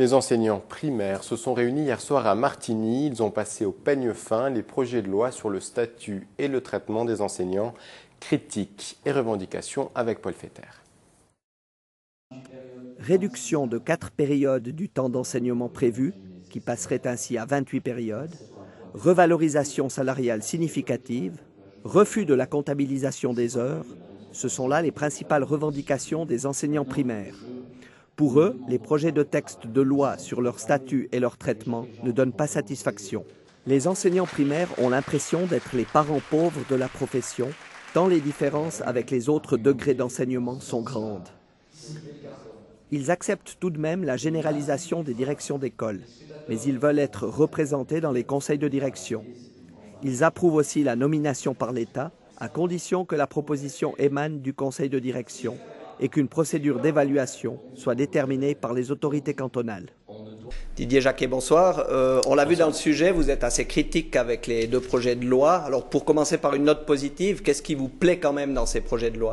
Les enseignants primaires se sont réunis hier soir à Martigny. Ils ont passé au peigne fin les projets de loi sur le statut et le traitement des enseignants. Critiques et revendications avec Paul Fetter. Réduction de 4 périodes du temps d'enseignement prévu, qui passerait ainsi à 28 périodes. Revalorisation salariale significative. Refus de la comptabilisation des heures. Ce sont là les principales revendications des enseignants primaires. Pour eux, les projets de texte de loi sur leur statut et leur traitement ne donnent pas satisfaction. Les enseignants primaires ont l'impression d'être les parents pauvres de la profession, tant les différences avec les autres degrés d'enseignement sont grandes. Ils acceptent tout de même la généralisation des directions d'école, mais ils veulent être représentés dans les conseils de direction. Ils approuvent aussi la nomination par l'État, à condition que la proposition émane du conseil de direction et qu'une procédure d'évaluation soit déterminée par les autorités cantonales. Didier Jacquet, bonsoir. On l'a vu dans le sujet, vous êtes assez critique avec les deux projets de loi. Alors pour commencer par une note positive, qu'est-ce qui vous plaît quand même dans ces projets de loi ?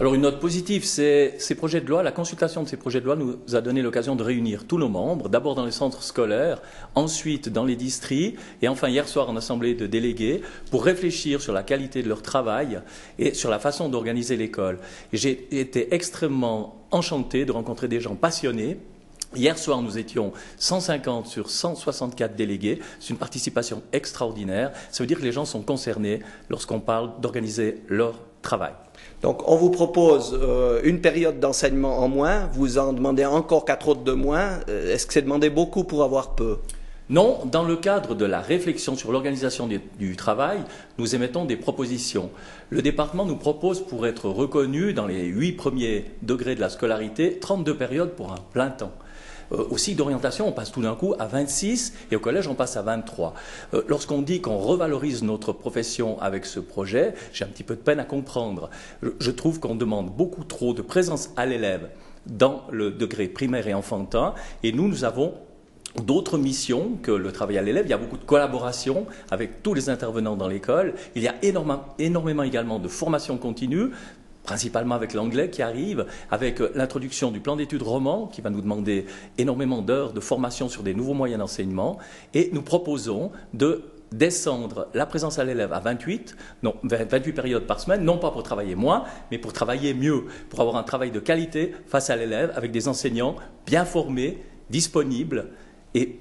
Alors une note positive, c'est ces projets de loi, la consultation de ces projets de loi nous a donné l'occasion de réunir tous nos membres, d'abord dans les centres scolaires, ensuite dans les districts et enfin hier soir en assemblée de délégués pour réfléchir sur la qualité de leur travail et sur la façon d'organiser l'école. J'ai été extrêmement enchanté de rencontrer des gens passionnés. Hier soir, nous étions 150 sur 164 délégués. C'est une participation extraordinaire. Ça veut dire que les gens sont concernés lorsqu'on parle d'organiser leur travail. Donc, on vous propose une période d'enseignement en moins. Vous en demandez encore 4 autres de moins. Est-ce que c'est demander beaucoup pour avoir peu ? Non, dans le cadre de la réflexion sur l'organisation du travail, nous émettons des propositions. Le département nous propose, pour être reconnu dans les 8 premiers degrés de la scolarité, 32 périodes pour un plein temps. Au cycle d'orientation, on passe tout d'un coup à 26 et au collège, on passe à 23. Lorsqu'on dit qu'on revalorise notre profession avec ce projet, j'ai un petit peu de peine à comprendre. Je trouve qu'on demande beaucoup trop de présence à l'élève dans le degré primaire et enfantin et nous avons d'autres missions que le travail à l'élève. Il y a beaucoup de collaboration avec tous les intervenants dans l'école. Il y a énormément également de formation continue, principalement avec l'anglais qui arrive, avec l'introduction du plan d'études roman qui va nous demander énormément d'heures de formation sur des nouveaux moyens d'enseignement. Et nous proposons de descendre la présence à l'élève à 28 périodes par semaine, non pas pour travailler moins, mais pour travailler mieux, pour avoir un travail de qualité face à l'élève avec des enseignants bien formés, disponibles et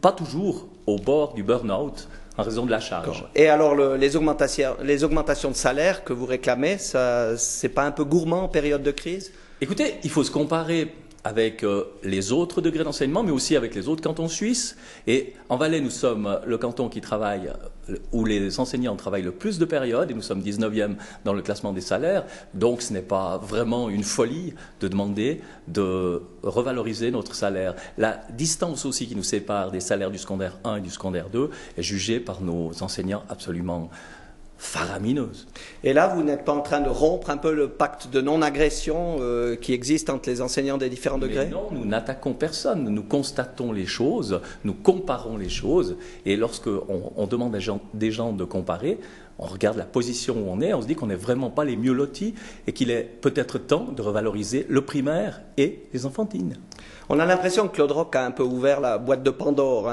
pas toujours au bord du burn-out en raison de la charge. Et alors les augmentations de salaire que vous réclamez, c'est pas un peu gourmand en période de crise ? Écoutez, il faut se comparer avec les autres degrés d'enseignement, mais aussi avec les autres cantons suisses. Et en Valais, nous sommes le canton qui travaille, où les enseignants travaillent le plus de périodes, et nous sommes 19e dans le classement des salaires. Donc ce n'est pas vraiment une folie de demander de revaloriser notre salaire. La distance aussi qui nous sépare des salaires du secondaire 1 et du secondaire 2 est jugée par nos enseignants absolument faramineuse. Et là, vous n'êtes pas en train de rompre un peu le pacte de non-agression qui existe entre les enseignants des différents degrés ? Mais non, nous n'attaquons personne, nous constatons les choses, nous comparons les choses, et lorsqu'on demande des gens de comparer, on regarde la position où on est, on se dit qu'on n'est vraiment pas les mieux lotis et qu'il est peut-être temps de revaloriser le primaire et les enfantines. On a l'impression que Claude Roch a un peu ouvert la boîte de Pandore.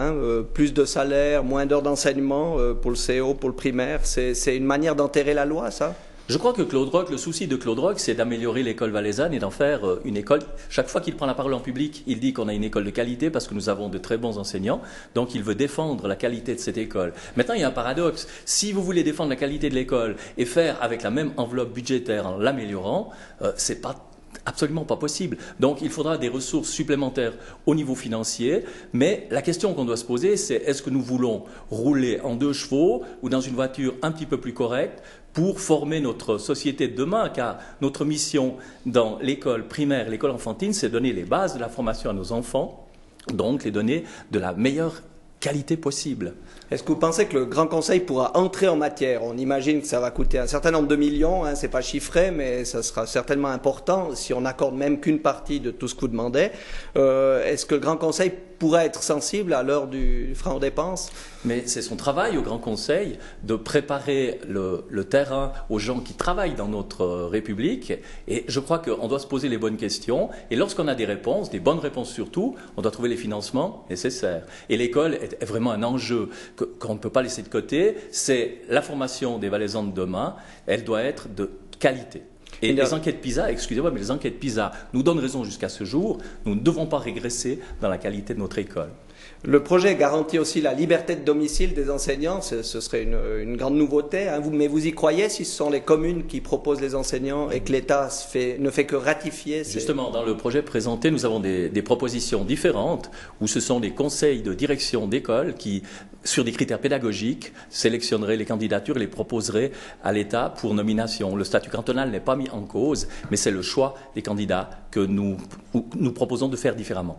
Plus de salaire, moins d'heures d'enseignement pour le CO, pour le primaire. C'est une manière d'enterrer la loi, ça ? Je crois que Claude Roch, le souci de Claude Roch, c'est d'améliorer l'école valaisanne et d'en faire une école. Chaque fois qu'il prend la parole en public, il dit qu'on a une école de qualité parce que nous avons de très bons enseignants. Donc il veut défendre la qualité de cette école. Maintenant, il y a un paradoxe. Si vous voulez défendre la qualité de l'école et faire avec la même enveloppe budgétaire en l'améliorant, c'est absolument pas possible. Donc il faudra des ressources supplémentaires au niveau financier, mais la question qu'on doit se poser, c'est est-ce que nous voulons rouler en 2 chevaux ou dans une voiture un petit peu plus correcte pour former notre société de demain, car notre mission dans l'école primaire, l'école enfantine, c'est donner les bases de la formation à nos enfants, donc les donner de la meilleure qualité possible. Est-ce que vous pensez que le Grand Conseil pourra entrer en matière? On imagine que ça va coûter un certain nombre de millions, c'est pas chiffré, mais ça sera certainement important si on n'accorde même qu'une partie de tout ce que vous demandez. Est-ce que le Grand Conseil pourrait être sensible à l'heure du frein aux dépenses? Mais c'est son travail au Grand Conseil de préparer le terrain aux gens qui travaillent dans notre République. Et je crois qu'on doit se poser les bonnes questions. Et lorsqu'on a des réponses, des bonnes réponses surtout, on doit trouver les financements nécessaires. Et l'école est vraiment un enjeu qu'on ne peut pas laisser de côté. C'est la formation des valaisans de demain. Elle doit être de qualité. Et les enquêtes PISA, excusez-moi, mais les enquêtes PISA nous donnent raison jusqu'à ce jour. Nous ne devons pas régresser dans la qualité de notre école. Le projet garantit aussi la liberté de domicile des enseignants, ce serait une grande nouveauté, mais vous y croyez si ce sont les communes qui proposent les enseignants et que l'État ne fait que ratifier Justement, dans le projet présenté, nous avons des propositions différentes où ce sont les conseils de direction d'école qui, sur des critères pédagogiques, sélectionneraient les candidatures et les proposeraient à l'État pour nomination. Le statut cantonal n'est pas mis en cause, mais c'est le choix des candidats que nous proposons de faire différemment.